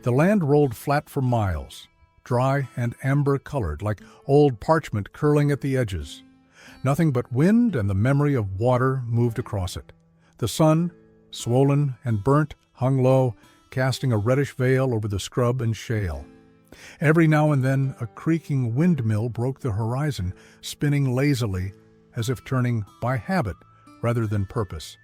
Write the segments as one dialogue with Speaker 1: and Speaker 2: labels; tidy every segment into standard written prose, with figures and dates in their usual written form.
Speaker 1: The land rolled flat for miles, dry and amber-colored, like old parchment curling at the edges. Nothing but wind and the memory of water moved across it. The sun, swollen and burnt, hung low, casting a reddish veil over the scrub and shale. Every now and then a creaking windmill broke the horizon, spinning lazily, as if turning by habit rather than purpose.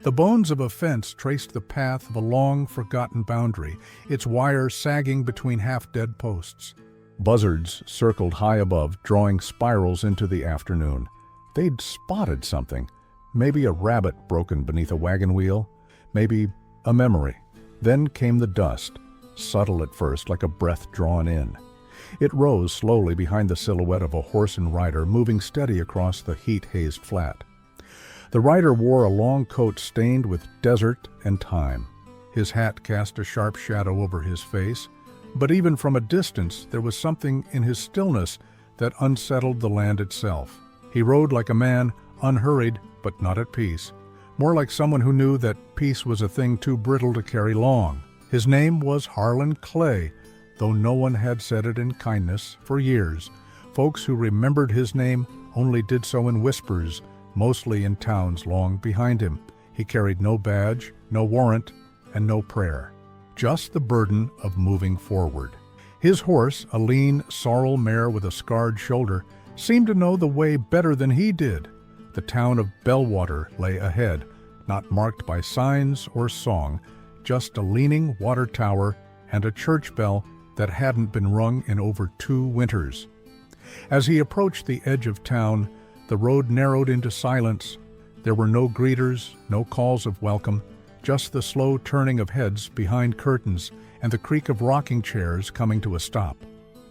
Speaker 1: The bones of a fence traced the path of a long-forgotten boundary, its wire sagging between half-dead posts. Buzzards circled high above, drawing spirals into the afternoon. They'd spotted something. Maybe a rabbit broken beneath a wagon wheel. Maybe a memory. Then came the dust, subtle at first, like a breath drawn in. It rose slowly behind the silhouette of a horse and rider, moving steady across the heat-hazed flat. The rider wore a long coat stained with desert and time. His hat cast a sharp shadow over his face, but even from a distance there was something in his stillness that unsettled the land itself. He rode like a man, unhurried but not at peace, more like someone who knew that peace was a thing too brittle to carry long. His name was Harlan Clay, though no one had said it in kindness for years. Folks who remembered his name only did so in whispers, mostly in towns long behind him. He carried no badge, no warrant, and no prayer. Just the burden of moving forward. His horse, a lean, sorrel mare with a scarred shoulder, seemed to know the way better than he did. The town of Bellwater lay ahead, not marked by signs or song, just a leaning water tower and a church bell that hadn't been rung in over 2 winters. As he approached the edge of town, the road narrowed into silence. There were no greeters, no calls of welcome, just the slow turning of heads behind curtains and the creak of rocking chairs coming to a stop,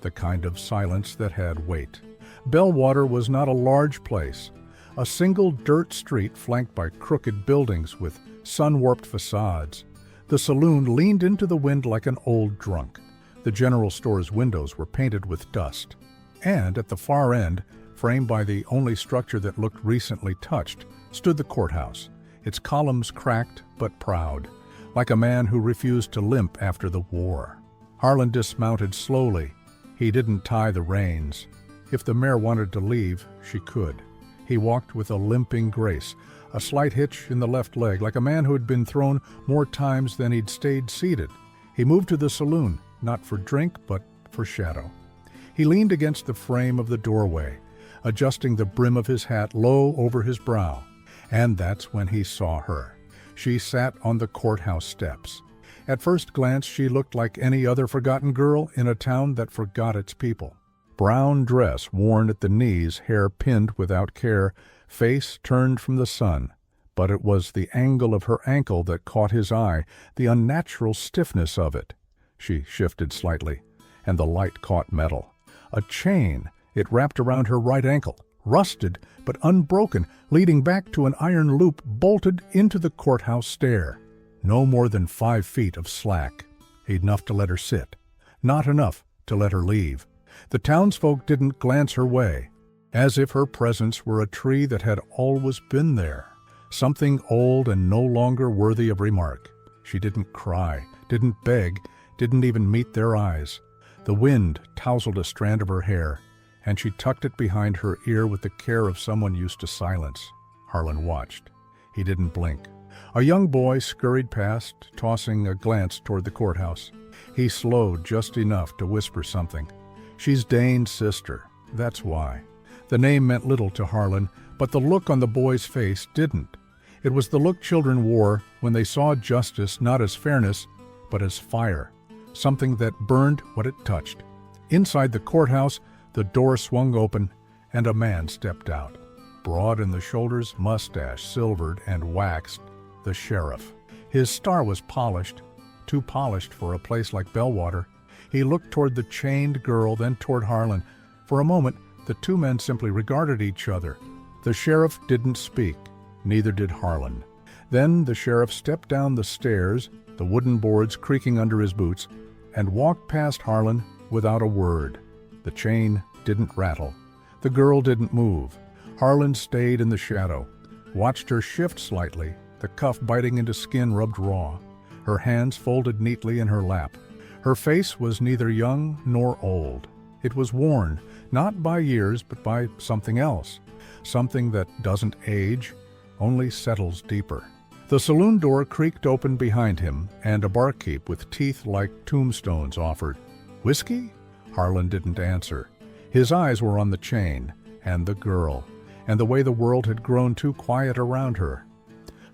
Speaker 1: the kind of silence that had weight. Bellwater was not a large place, a single dirt street flanked by crooked buildings with sun-warped facades. The saloon leaned into the wind like an old drunk. The general store's windows were painted with dust. And at the far end, framed by the only structure that looked recently touched, stood the courthouse, its columns cracked but proud, like a man who refused to limp after the war. Harlan dismounted slowly. He didn't tie the reins. If the mare wanted to leave, she could. He walked with a limping grace, a slight hitch in the left leg, like a man who had been thrown more times than he'd stayed seated. He moved to the saloon, not for drink, but for shadow. He leaned against the frame of the doorway, adjusting the brim of his hat low over his brow. And that's when he saw her. She sat on the courthouse steps. At first glance, she looked like any other forgotten girl in a town that forgot its people. Brown dress worn at the knees, hair pinned without care, face turned from the sun. But it was the angle of her ankle that caught his eye, the unnatural stiffness of it. She shifted slightly, and the light caught metal. A chain. It wrapped around her right ankle, rusted but unbroken, leading back to an iron loop bolted into the courthouse stair. No more than 5 feet of slack. Enough to let her sit. Not enough to let her leave. The townsfolk didn't glance her way, as if her presence were a tree that had always been there, something old and no longer worthy of remark. She didn't cry, didn't beg, didn't even meet their eyes. The wind tousled a strand of her hair, and she tucked it behind her ear with the care of someone used to silence. Harlan watched. He didn't blink. A young boy scurried past, tossing a glance toward the courthouse. He slowed just enough to whisper something. "She's Dane's sister, that's why." The name meant little to Harlan, but the look on the boy's face didn't. It was the look children wore when they saw justice not as fairness, but as fire, something that burned what it touched. Inside the courthouse, the door swung open, and a man stepped out. Broad in the shoulders, mustache silvered and waxed, the sheriff. His star was polished, too polished for a place like Bellwater. He looked toward the chained girl, then toward Harlan. For a moment, the two men simply regarded each other. The sheriff didn't speak, neither did Harlan. Then the sheriff stepped down the stairs, the wooden boards creaking under his boots, and walked past Harlan without a word. The chain didn't rattle. The girl didn't move. Harlan stayed in the shadow, watched her shift slightly, the cuff biting into skin rubbed raw, her hands folded neatly in her lap. Her face was neither young nor old. It was worn, not by years, but by something else. Something that doesn't age, only settles deeper. The saloon door creaked open behind him, and a barkeep with teeth like tombstones offered. "Whiskey?" Harlan didn't answer. His eyes were on the chain, and the girl, and the way the world had grown too quiet around her.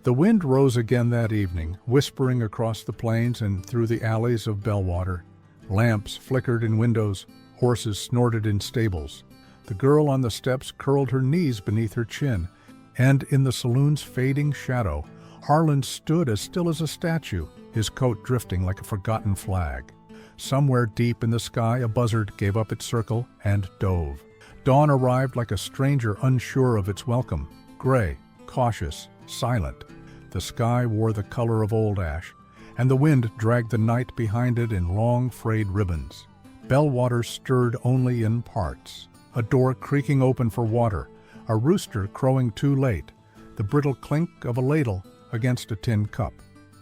Speaker 1: The wind rose again that evening, whispering across the plains and through the alleys of Bellwater. Lamps flickered in windows, horses snorted in stables. The girl on the steps curled her knees beneath her chin, and in the saloon's fading shadow, Harlan stood as still as a statue, his coat drifting like a forgotten flag. Somewhere deep in the sky a buzzard gave up its circle and dove. Dawn arrived like a stranger unsure of its welcome, gray, cautious, silent. The sky wore the color of old ash, and the wind dragged the night behind it in long frayed ribbons. Bellwater stirred only in parts. A door creaking open for water, a rooster crowing too late, the brittle clink of a ladle against a tin cup.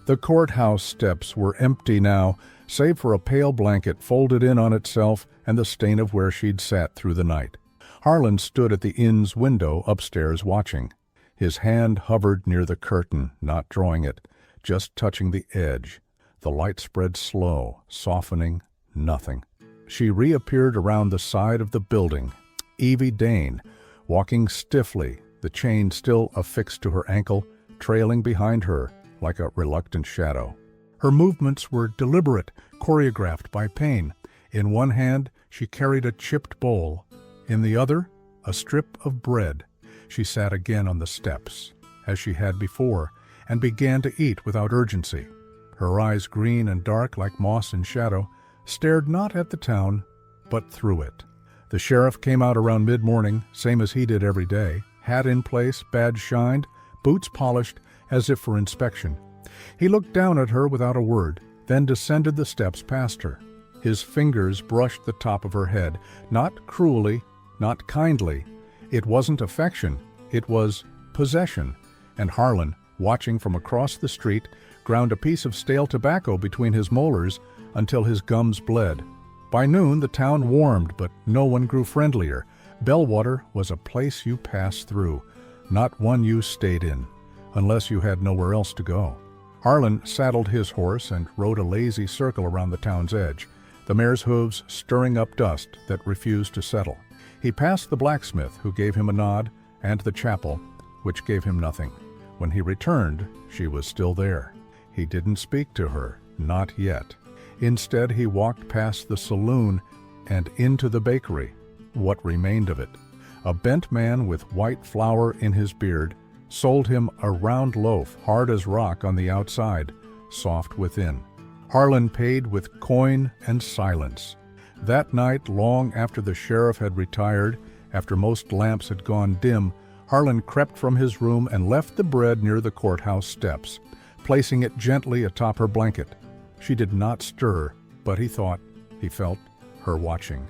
Speaker 1: The courthouse steps were empty now, save for a pale blanket folded in on itself and the stain of where she'd sat through the night. Harlan stood at the inn's window upstairs watching. His hand hovered near the curtain, not drawing it, just touching the edge. The light spread slow, softening, nothing. She reappeared around the side of the building, Evie Dane, walking stiffly, the chain still affixed to her ankle, trailing behind her like a reluctant shadow. Her movements were deliberate, choreographed by pain. In one hand, she carried a chipped bowl. In the other, a strip of bread. She sat again on the steps, as she had before, and began to eat without urgency. Her eyes, green and dark like moss in shadow, stared not at the town, but through it. The sheriff came out around mid-morning, same as he did every day, hat in place, badge shined, boots polished, as if for inspection. He looked down at her without a word, then descended the steps past her. His fingers brushed the top of her head, not cruelly, not kindly. It wasn't affection, it was possession, and Harlan, watching from across the street, ground a piece of stale tobacco between his molars until his gums bled. By noon the town warmed, but no one grew friendlier. Bellwater was a place you passed through, not one you stayed in, unless you had nowhere else to go. Harlan saddled his horse and rode a lazy circle around the town's edge, the mare's hooves stirring up dust that refused to settle. He passed the blacksmith, who gave him a nod, and the chapel, which gave him nothing. When he returned, she was still there. He didn't speak to her, not yet. Instead, he walked past the saloon and into the bakery, what remained of it. A bent man with white flour in his beard sold him a round loaf, hard as rock on the outside, soft within. Harlan paid with coin and silence. That night, long after the sheriff had retired, after most lamps had gone dim, Harlan crept from his room and left the bread near the courthouse steps, placing it gently atop her blanket. She did not stir, but he felt her watching.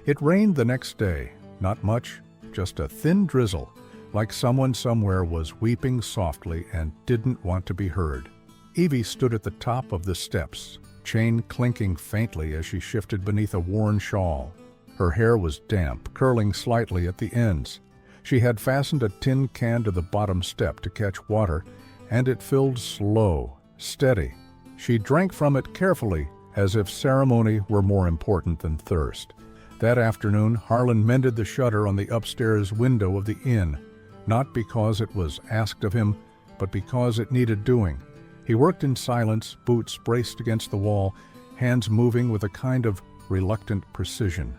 Speaker 1: It rained the next day, not much, just a thin drizzle, like someone somewhere was weeping softly and didn't want to be heard. Evie stood at the top of the steps, chain clinking faintly as she shifted beneath a worn shawl. Her hair was damp, curling slightly at the ends. She had fastened a tin can to the bottom step to catch water, and it filled slow, steady. She drank from it carefully, as if ceremony were more important than thirst. That afternoon, Harlan mended the shutter on the upstairs window of the inn, not because it was asked of him, but because it needed doing. He worked in silence, boots braced against the wall, hands moving with a kind of reluctant precision.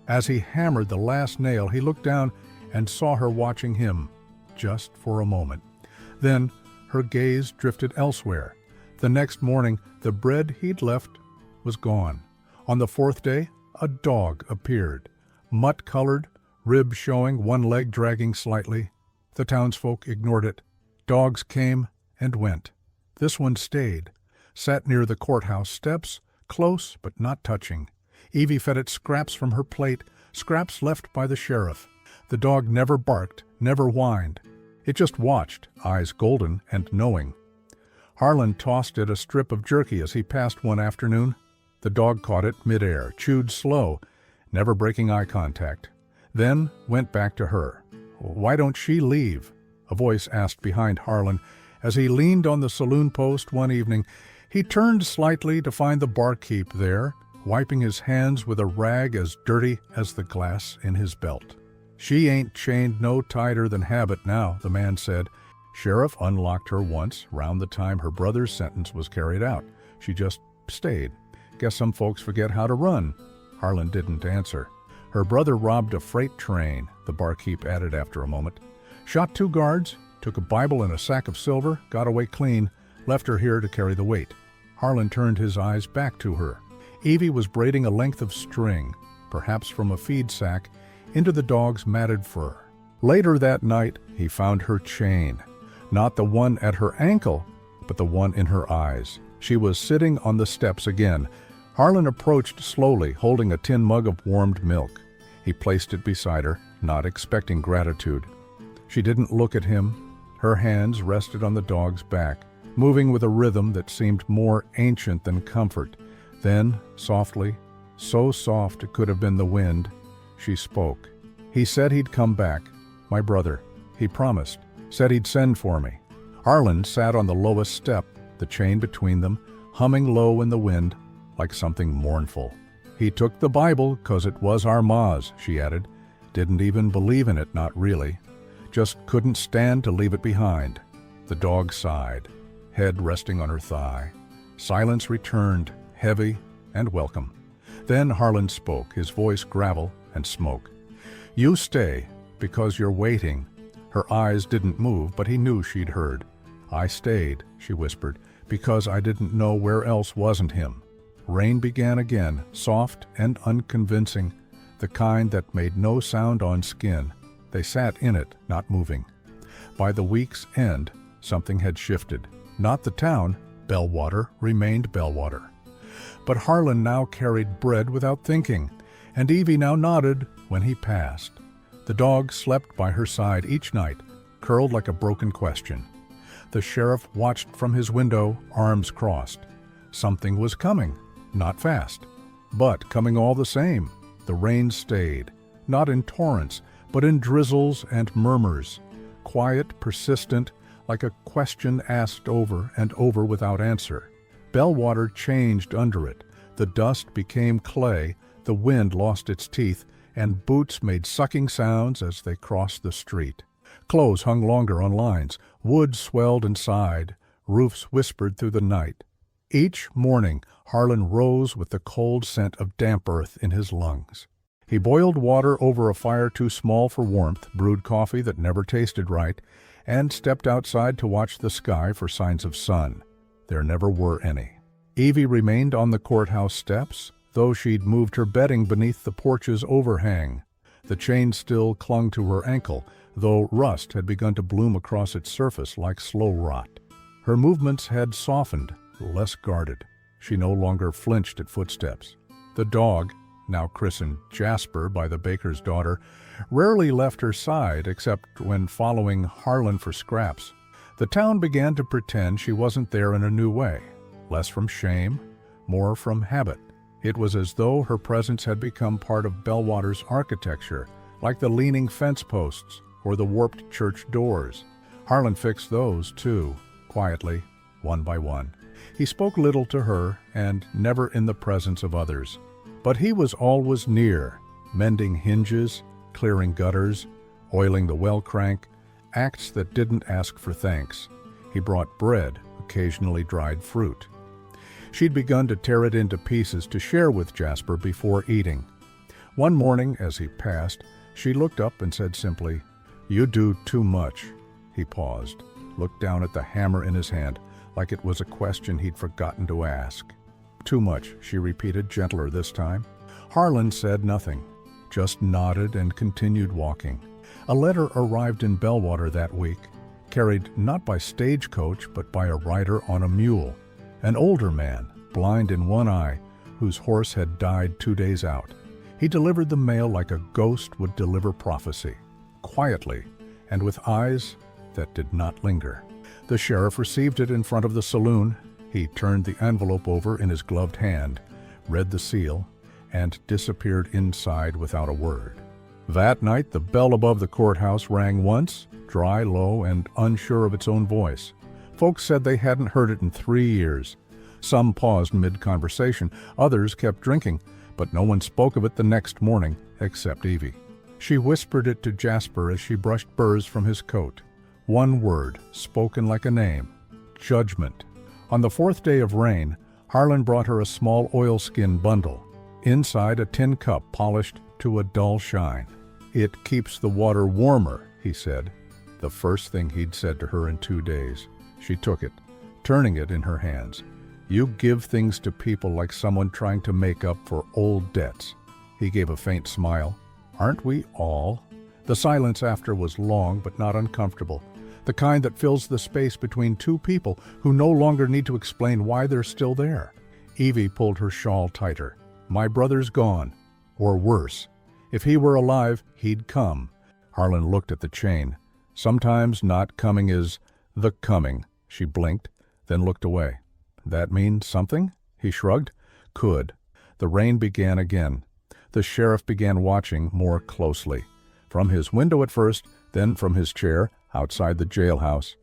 Speaker 1: As he hammered the last nail, he looked down and saw her watching him, just for a moment. Then her gaze drifted elsewhere. The next morning, the bread he'd left was gone. On the fourth day, a dog appeared, mutt-colored, ribs showing, one leg dragging slightly. The townsfolk ignored it. Dogs came and went. This one stayed, sat near the courthouse steps, close but not touching. Evie fed it scraps from her plate, scraps left by the sheriff. The dog never barked, never whined. It just watched, eyes golden and knowing. Harlan tossed it a strip of jerky as he passed one afternoon. The dog caught it midair, chewed slow, never breaking eye contact, then went back to her. "Why don't she leave?" a voice asked behind Harlan. As he leaned on the saloon post one evening, he turned slightly to find the barkeep there, wiping his hands with a rag as dirty as the glass in his belt. "She ain't chained no tighter than habit now," the man said. "Sheriff unlocked her once, round the time her brother's sentence was carried out. She just stayed. Guess some folks forget how to run." Harlan didn't answer. "Her brother robbed a freight train," the barkeep added after a moment. "Shot 2 guards, took a Bible and a sack of silver, got away clean, left her here to carry the weight." Harlan turned his eyes back to her. Evie was braiding a length of string, perhaps from a feed sack, into the dog's matted fur. Later that night, he found her chain. Not the one at her ankle, but the one in her eyes. She was sitting on the steps again. Harlan approached slowly, holding a tin mug of warmed milk. He placed it beside her, not expecting gratitude. She didn't look at him. Her hands rested on the dog's back, moving with a rhythm that seemed more ancient than comfort. Then, softly, so soft it could have been the wind, she spoke. "He said he'd come back. My brother. He promised. Said he'd send for me." Harlan sat on the lowest step, the chain between them, humming low in the wind, like something mournful. "He took the Bible 'cause it was our ma's," she added. "Didn't even believe in it, not really. Just couldn't stand to leave it behind." The dog sighed, head resting on her thigh. Silence returned, heavy and welcome. Then Harlan spoke, his voice gravel and smoke. "You stay, because you're waiting." Her eyes didn't move, but he knew she'd heard. "I stayed," she whispered, "because I didn't know where else wasn't him." Rain began again, soft and unconvincing, the kind that made no sound on skin. They sat in it, not moving. By the week's end, something had shifted. Not the town. Bellwater remained Bellwater. But Harlan now carried bread without thinking, and Evie now nodded when he passed. The dog slept by her side each night, curled like a broken question. The sheriff watched from his window, arms crossed. Something was coming, not fast, but coming all the same. The rain stayed, not in torrents, but in drizzles and murmurs, quiet, persistent, like a question asked over and over without answer. Bellwater changed under it. The dust became clay, the wind lost its teeth, and boots made sucking sounds as they crossed the street. Clothes hung longer on lines, wood swelled and sighed, roofs whispered through the night. Each morning, Harlan rose with the cold scent of damp earth in his lungs. He boiled water over a fire too small for warmth, brewed coffee that never tasted right, and stepped outside to watch the sky for signs of sun. There never were any. Evie remained on the courthouse steps, though she'd moved her bedding beneath the porch's overhang. The chain still clung to her ankle, though rust had begun to bloom across its surface like slow rot. Her movements had softened, less guarded. She no longer flinched at footsteps. The dog, now christened Jasper by the baker's daughter, rarely left her side except when following Harlan for scraps. The town began to pretend she wasn't there in a new way, less from shame, more from habit. It was as though her presence had become part of Bellwater's architecture, like the leaning fence posts or the warped church doors. Harlan fixed those, too, quietly, one by one. He spoke little to her, and never in the presence of others. But he was always near, mending hinges, clearing gutters, oiling the well crank, acts that didn't ask for thanks. He brought bread, occasionally dried fruit. She'd begun to tear it into pieces to share with Jasper before eating. One morning, as he passed, she looked up and said simply, "You do too much." He paused, looked down at the hammer in his hand, like it was a question he'd forgotten to ask. "Too much," she repeated, gentler this time. Harlan said nothing, just nodded and continued walking. A letter arrived in Bellwater that week, carried not by stagecoach but by a rider on a mule, an older man, blind in one eye, whose horse had died 2 days out. He delivered the mail like a ghost would deliver prophecy, quietly and with eyes that did not linger. The sheriff received it in front of the saloon. He turned the envelope over in his gloved hand, read the seal, and disappeared inside without a word. That night, the bell above the courthouse rang once, dry, low, and unsure of its own voice. Folks said they hadn't heard it in 3 years. Some paused mid-conversation, others kept drinking, but no one spoke of it the next morning except Evie. She whispered it to Jasper as she brushed burrs from his coat. One word, spoken like a name: judgment. On the 4th day of rain, Harlan brought her a small oilskin bundle. Inside, a tin cup polished to a dull shine. "It keeps the water warmer," he said. The first thing he'd said to her in 2 days. She took it, turning it in her hands. "You give things to people like someone trying to make up for old debts." He gave a faint smile. "Aren't we all?" The silence after was long but not uncomfortable, the kind that fills the space between two people who no longer need to explain why they're still there. Evie pulled her shawl tighter. "My brother's gone. Or worse. If he were alive, he'd come." Harlan looked at the chain. "Sometimes not coming is the coming." She blinked, then looked away. "That mean something?" He shrugged. "Could." The rain began again. The sheriff began watching more closely. From his window at first, then from his chair outside the jailhouse.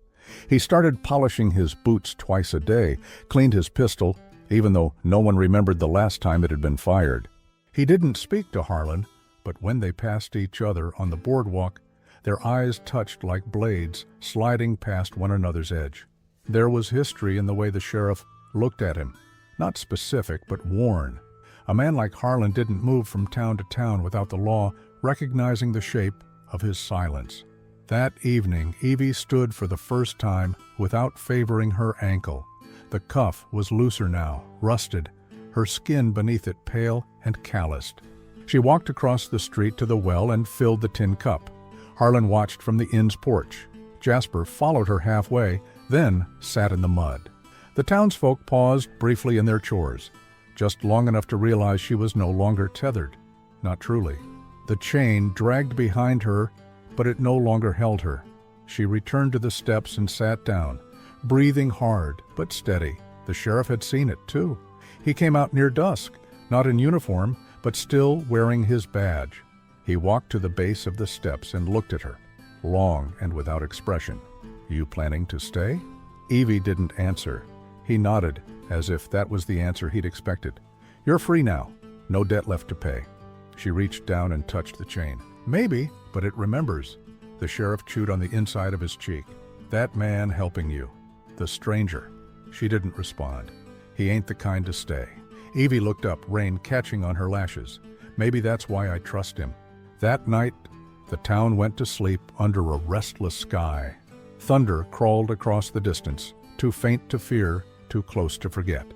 Speaker 1: He started polishing his boots twice a day, cleaned his pistol, even though no one remembered the last time it had been fired. He didn't speak to Harlan, but when they passed each other on the boardwalk, their eyes touched like blades sliding past one another's edge. There was history in the way the sheriff looked at him. Not specific, but worn. A man like Harlan didn't move from town to town without the law recognizing the shape of his silence. That evening, Evie stood for the first time without favoring her ankle. The cuff was looser now, rusted, her skin beneath it pale and calloused. She walked across the street to the well and filled the tin cup. Harlan watched from the inn's porch. Jasper followed her halfway, then sat in the mud. The townsfolk paused briefly in their chores, just long enough to realize she was no longer tethered. Not truly. The chain dragged behind her, but it no longer held her. She returned to the steps and sat down, breathing hard but steady. The sheriff had seen it, too. He came out near dusk, not in uniform, but still wearing his badge. He walked to the base of the steps and looked at her, long and without expression. "You planning to stay?" Evie didn't answer. He nodded, as if that was the answer he'd expected. "You're free now. No debt left to pay." She reached down and touched the chain. "Maybe, but it remembers." The sheriff chewed on the inside of his cheek. "That man helping you. The stranger." She didn't respond. "He ain't the kind to stay." Evie looked up, rain catching on her lashes. "Maybe that's why I trust him." That night, the town went to sleep under a restless sky. Thunder crawled across the distance, too faint to fear, too close to forget.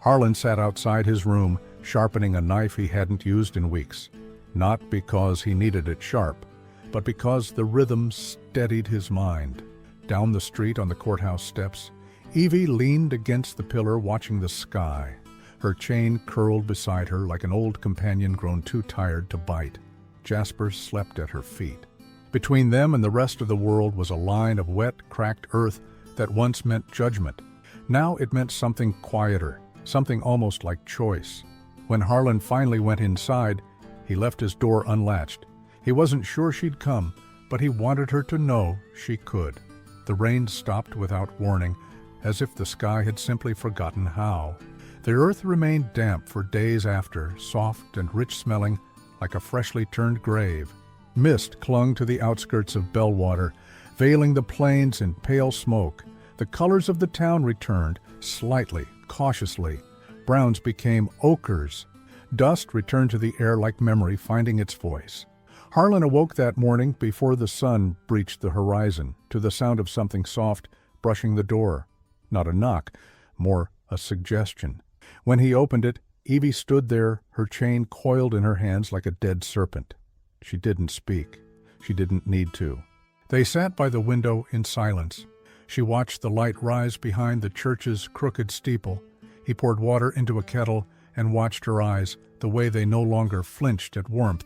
Speaker 1: Harlan sat outside his room, sharpening a knife he hadn't used in weeks. Not because he needed it sharp, but because the rhythm steadied his mind. Down the street on the courthouse steps, Evie leaned against the pillar watching the sky. Her chain curled beside her like an old companion grown too tired to bite. Jasper slept at her feet. Between them and the rest of the world was a line of wet, cracked earth that once meant judgment. Now it meant something quieter, something almost like choice. When Harlan finally went inside, he left his door unlatched. He wasn't sure she'd come, but he wanted her to know she could. The rain stopped without warning, as if the sky had simply forgotten how. The earth remained damp for days after, soft and rich-smelling, like a freshly turned grave. Mist clung to the outskirts of Bellwater, veiling the plains in pale smoke. The colors of the town returned, slightly, cautiously. Browns became ochres. Dust returned to the air like memory finding its voice. Harlan awoke that morning before the sun breached the horizon, to the sound of something soft brushing the door. Not a knock, more a suggestion. When he opened it, Evie stood there, her chain coiled in her hands like a dead serpent. She didn't speak. She didn't need to. They sat by the window in silence. She watched the light rise behind the church's crooked steeple. He poured water into a kettle and watched her eyes, the way they no longer flinched at warmth.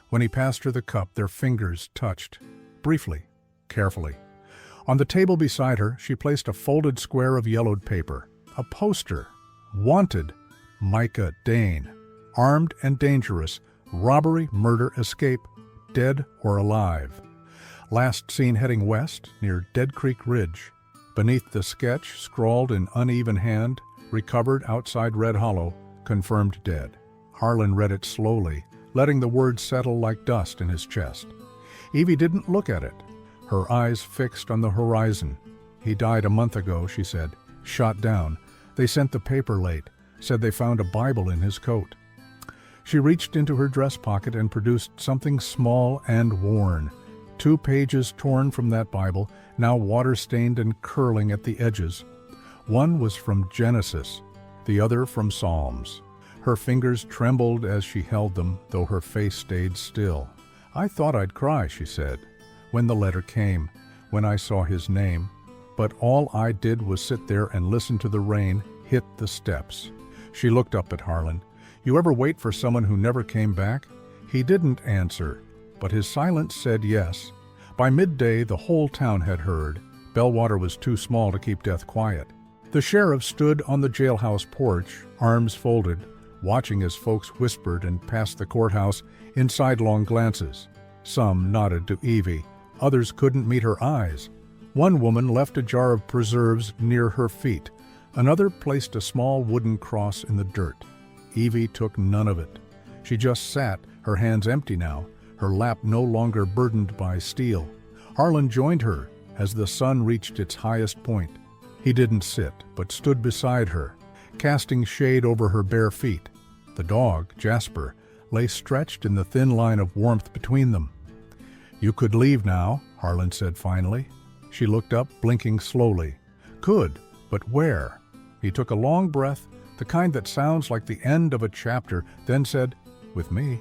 Speaker 1: When he passed her the cup, their fingers touched. Briefly, carefully. On the table beside her, she placed a folded square of yellowed paper. A poster. Wanted. Micah Dane. armed and dangerous, robbery, murder, escape, dead or alive. Last seen heading west near Dead Creek Ridge. Beneath the sketch, scrawled in uneven hand, recovered outside Red Hollow, confirmed dead. Harlan read it slowly, letting the words settle like dust in his chest. Evie didn't look at it, her eyes fixed on the horizon. He died a month ago, she said. Shot down. They sent the paper late, said they found a Bible in his coat. She reached into her dress pocket and produced something small and worn. 2 pages torn from that Bible, now water-stained and curling at the edges. One was from Genesis, the other from Psalms. Her fingers trembled as she held them, though her face stayed still. "I thought I'd cry," she said, "when the letter came, when I saw his name. But all I did was sit there and listen to the rain hit the steps." She looked up at Harlan. "You ever wait for someone who never came back?" He didn't answer, but his silence said yes. By midday, the whole town had heard. Bellwater was too small to keep death quiet. The sheriff stood on the jailhouse porch, arms folded, watching as folks whispered and passed the courthouse in sidelong glances. Some nodded to Evie, others couldn't meet her eyes. One woman left a jar of preserves near her feet. Another placed a small wooden cross in the dirt. Evie took none of it. She just sat, her hands empty now, her lap no longer burdened by steel. Harlan joined her as the sun reached its highest point. He didn't sit, but stood beside her, casting shade over her bare feet. The dog, Jasper, lay stretched in the thin line of warmth between them. "You could leave now," Harlan said finally. She looked up, blinking slowly. "Could, but where?" He took a long breath, the kind that sounds like the end of a chapter, then said, "With me."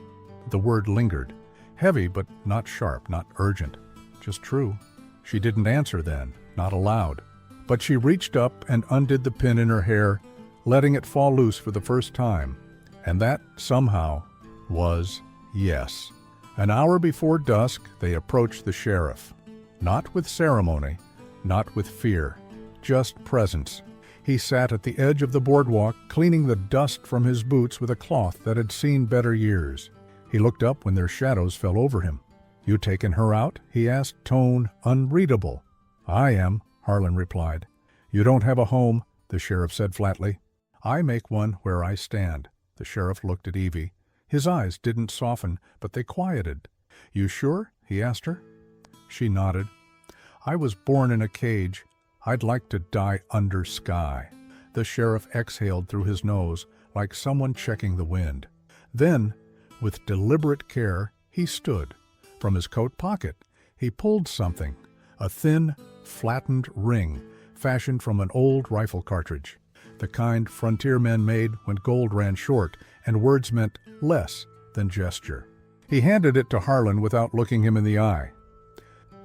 Speaker 1: The word lingered. Heavy, but not sharp, not urgent. Just true. She didn't answer then, not aloud. But she reached up and undid the pin in her hair, letting it fall loose for the first time. And that, somehow, was yes. An hour before dusk, they approached the sheriff. Not with ceremony, not with fear, just presence. He sat at the edge of the boardwalk, cleaning the dust from his boots with a cloth that had seen better years. He looked up when their shadows fell over him. "You taken her out?" he asked, tone unreadable. "I am," Harlan replied. "You don't have a home," the sheriff said flatly. "I make one where I stand." The sheriff looked at Evie. His eyes didn't soften, but they quieted. "You sure?" he asked her. She nodded. "I was born in a cage. I'd like to die under sky." The sheriff exhaled through his nose, like someone checking the wind. Then, with deliberate care, he stood. From his coat pocket, he pulled something, a thin, flattened ring, fashioned from an old rifle cartridge, the kind frontiermen made when gold ran short and words meant less than gesture. He handed it to Harlan without looking him in the eye.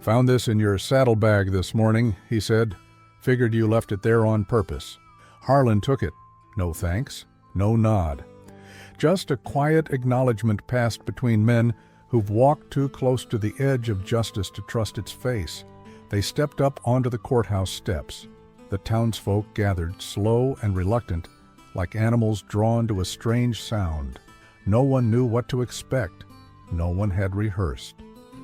Speaker 1: "Found this in your saddlebag this morning," he said. "Figured you left it there on purpose." Harlan took it. No thanks, no nod. Just a quiet acknowledgement passed between men who've walked too close to the edge of justice to trust its face. They stepped up onto the courthouse steps. The townsfolk gathered, slow and reluctant, like animals drawn to a strange sound. No one knew what to expect. No one had rehearsed.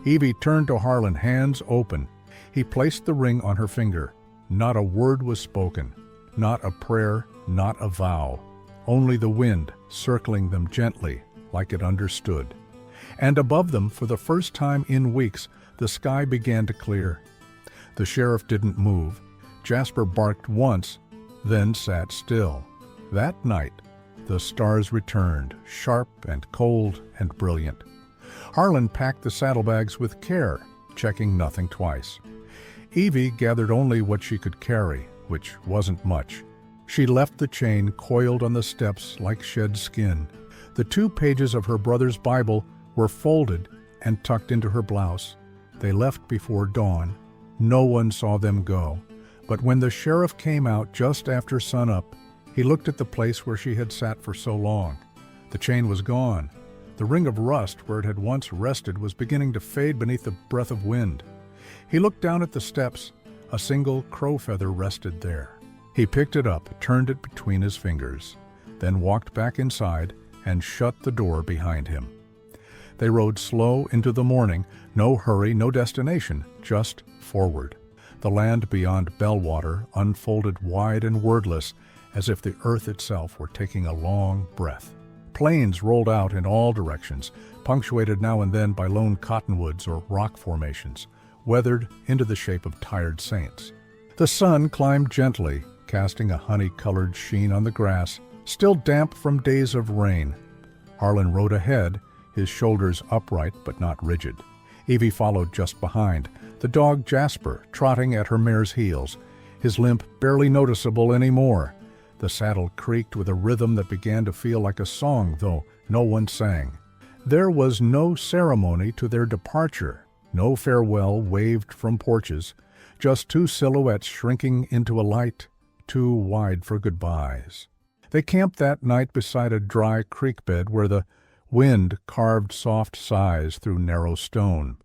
Speaker 1: Evie turned to Harlan, hands open. He placed the ring on her finger. Not a word was spoken. Not a prayer, not a vow. Only the wind circling them gently, like it understood. And above them, for the first time in weeks, the sky began to clear. The sheriff didn't move. Jasper barked once, then sat still. That night, the stars returned, sharp and cold and brilliant. Harlan packed the saddlebags with care, checking nothing twice. Evie gathered only what she could carry, which wasn't much. She left the chain coiled on the steps like shed skin. The 2 pages of her brother's Bible were folded and tucked into her blouse. They left before dawn. No one saw them go. But when the sheriff came out just after sunup, he looked at the place where she had sat for so long. The chain was gone. The ring of rust where it had once rested was beginning to fade beneath the breath of wind. He looked down at the steps. A single crow feather rested there. He picked it up, turned it between his fingers, then walked back inside and shut the door behind him. They rode slow into the morning, no hurry, no destination, just forward. The land beyond Bellwater unfolded wide and wordless, as if the earth itself were taking a long breath. Plains rolled out in all directions, punctuated now and then by lone cottonwoods or rock formations, weathered into the shape of tired saints. The sun climbed gently, casting a honey-colored sheen on the grass, still damp from days of rain. Harlan rode ahead, his shoulders upright but not rigid. Evie followed just behind, the dog Jasper trotting at her mare's heels, his limp barely noticeable anymore. The saddle creaked with a rhythm that began to feel like a song, though no one sang. There was no ceremony to their departure, no farewell waved from porches, just two silhouettes shrinking into a light too wide for goodbyes. They camped that night beside a dry creek bed where the wind carved soft sighs through narrow stone.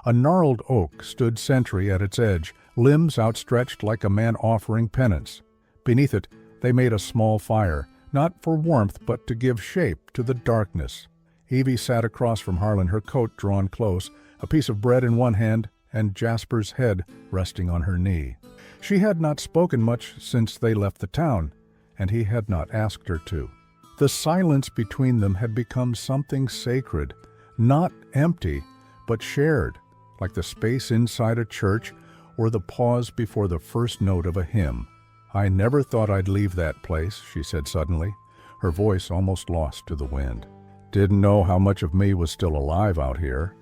Speaker 1: A gnarled oak stood sentry at its edge, limbs outstretched like a man offering penance. Beneath it, they made a small fire, not for warmth but to give shape to the darkness. Evie sat across from Harlan, her coat drawn close, a piece of bread in one hand and Jasper's head resting on her knee. She had not spoken much since they left the town, and he had not asked her to. The silence between them had become something sacred, not empty, but shared, like the space inside a church or the pause before the first note of a hymn. "I never thought I'd leave that place," she said suddenly, her voice almost lost to the wind. "Didn't know how much of me was still alive out here."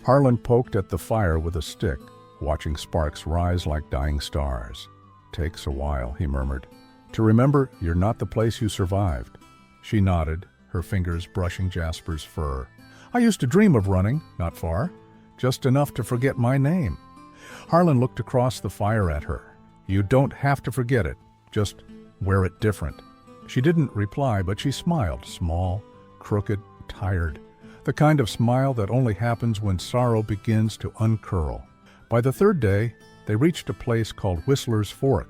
Speaker 1: Harlan poked at the fire with a stick, watching sparks rise like dying stars. "Takes a while," he murmured, "to remember you're not the place you survived." She nodded, her fingers brushing Jasper's fur. "I used to dream of running, not far, just enough to forget my name." Harlan looked across the fire at her. "You don't have to forget it, just wear it different." She didn't reply, but she smiled, small, crooked, tired, the kind of smile that only happens when sorrow begins to uncurl. By the third day, they reached a place called Whistler's Fork,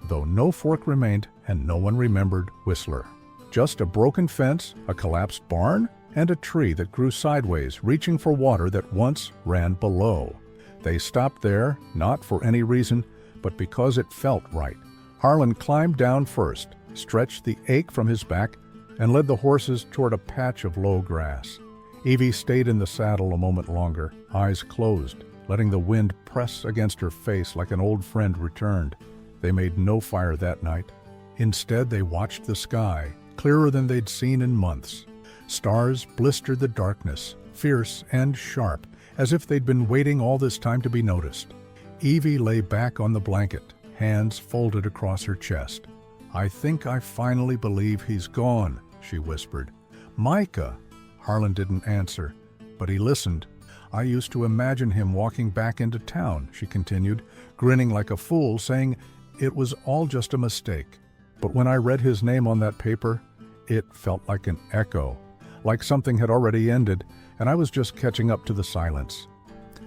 Speaker 1: though no fork remained and no one remembered Whistler. Just a broken fence, a collapsed barn, and a tree that grew sideways, reaching for water that once ran below. They stopped there, not for any reason, but because it felt right. Harlan climbed down first, stretched the ache from his back, and led the horses toward a patch of low grass. Evie stayed in the saddle a moment longer, eyes closed, letting the wind press against her face like an old friend returned. They made no fire that night. Instead, they watched the sky, clearer than they'd seen in months. Stars blistered the darkness, fierce and sharp, as if they'd been waiting all this time to be noticed. Evie lay back on the blanket, hands folded across her chest. "I think I finally believe he's gone," she whispered. "Micah!" Harlan didn't answer, but he listened. "I used to imagine him walking back into town," she continued, grinning like a fool, saying it was all just a mistake. But when I read his name on that paper, it felt like an echo, like something had already ended, and I was just catching up to the silence.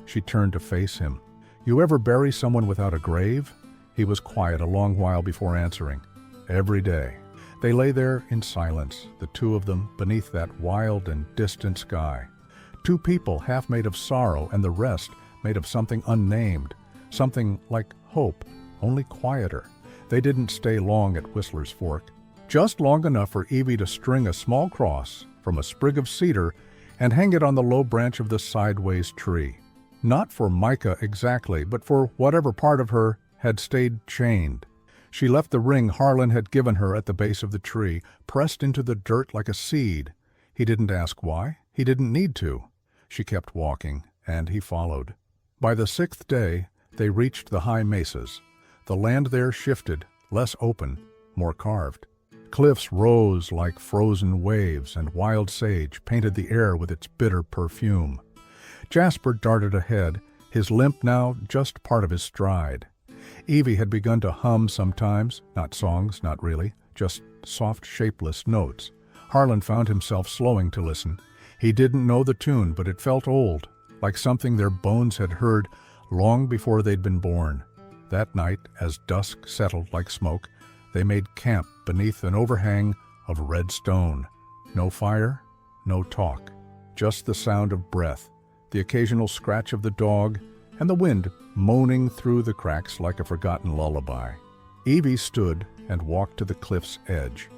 Speaker 1: She turned to face him. "You ever bury someone without a grave?" He was quiet a long while before answering. "Every day." They lay there in silence, the two of them beneath that wild and distant sky. Two people half made of sorrow and the rest made of something unnamed, something like hope, only quieter. They didn't stay long at Whistler's Fork, just long enough for Evie to string a small cross from a sprig of cedar and hang it on the low branch of the sideways tree. Not for Micah exactly, but for whatever part of her had stayed chained. She left the ring Harlan had given her at the base of the tree, pressed into the dirt like a seed. He didn't ask why. He didn't need to. She kept walking, and he followed. By the sixth day, they reached the high mesas. The land there shifted, less open, more carved. Cliffs rose like frozen waves, and wild sage painted the air with its bitter perfume. Jasper darted ahead, his limp now just part of his stride. Evie had begun to hum sometimes, not songs, not really, just soft, shapeless notes. Harlan found himself slowing to listen. He didn't know the tune, but it felt old, like something their bones had heard long before they'd been born. That night, as dusk settled like smoke, they made camp beneath an overhang of red stone. No fire, no talk. Just the sound of breath, the occasional scratch of the dog, and the wind moaning through the cracks like a forgotten lullaby. Evie stood and walked to the cliff's edge.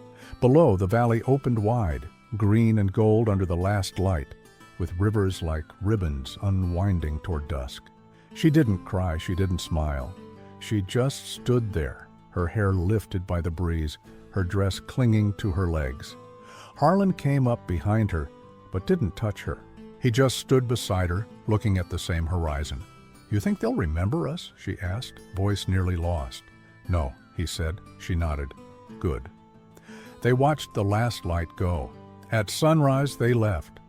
Speaker 1: Below, the valley opened wide, green and gold under the last light, with rivers like ribbons unwinding toward dusk. She didn't cry, she didn't smile. She just stood there, her hair lifted by the breeze, her dress clinging to her legs. Harlan came up behind her, but didn't touch her. He just stood beside her, looking at the same horizon. "You think they'll remember us?" she asked, voice nearly lost. "No," he said. She nodded. "Good." They watched the last light go. At sunrise they left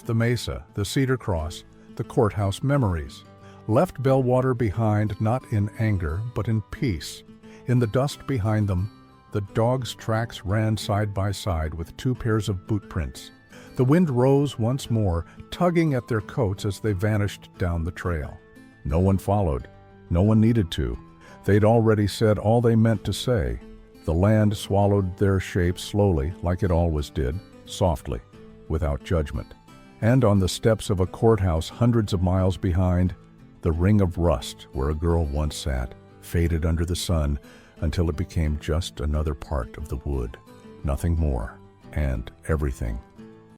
Speaker 1: the mesa, the cedar cross, the courthouse memories. Left Bellwater behind, not in anger, but in peace. In the dust behind them, the dogs' tracks ran side by side with 2 pairs of boot prints. The wind rose once more, tugging at their coats as they vanished down the trail. No one followed. No one needed to. They'd already said all they meant to say. The land swallowed their shape slowly, like it always did, softly, without judgment. And on the steps of a courthouse hundreds of miles behind, the ring of rust where a girl once sat faded under the sun until it became just another part of the wood. Nothing more, and everything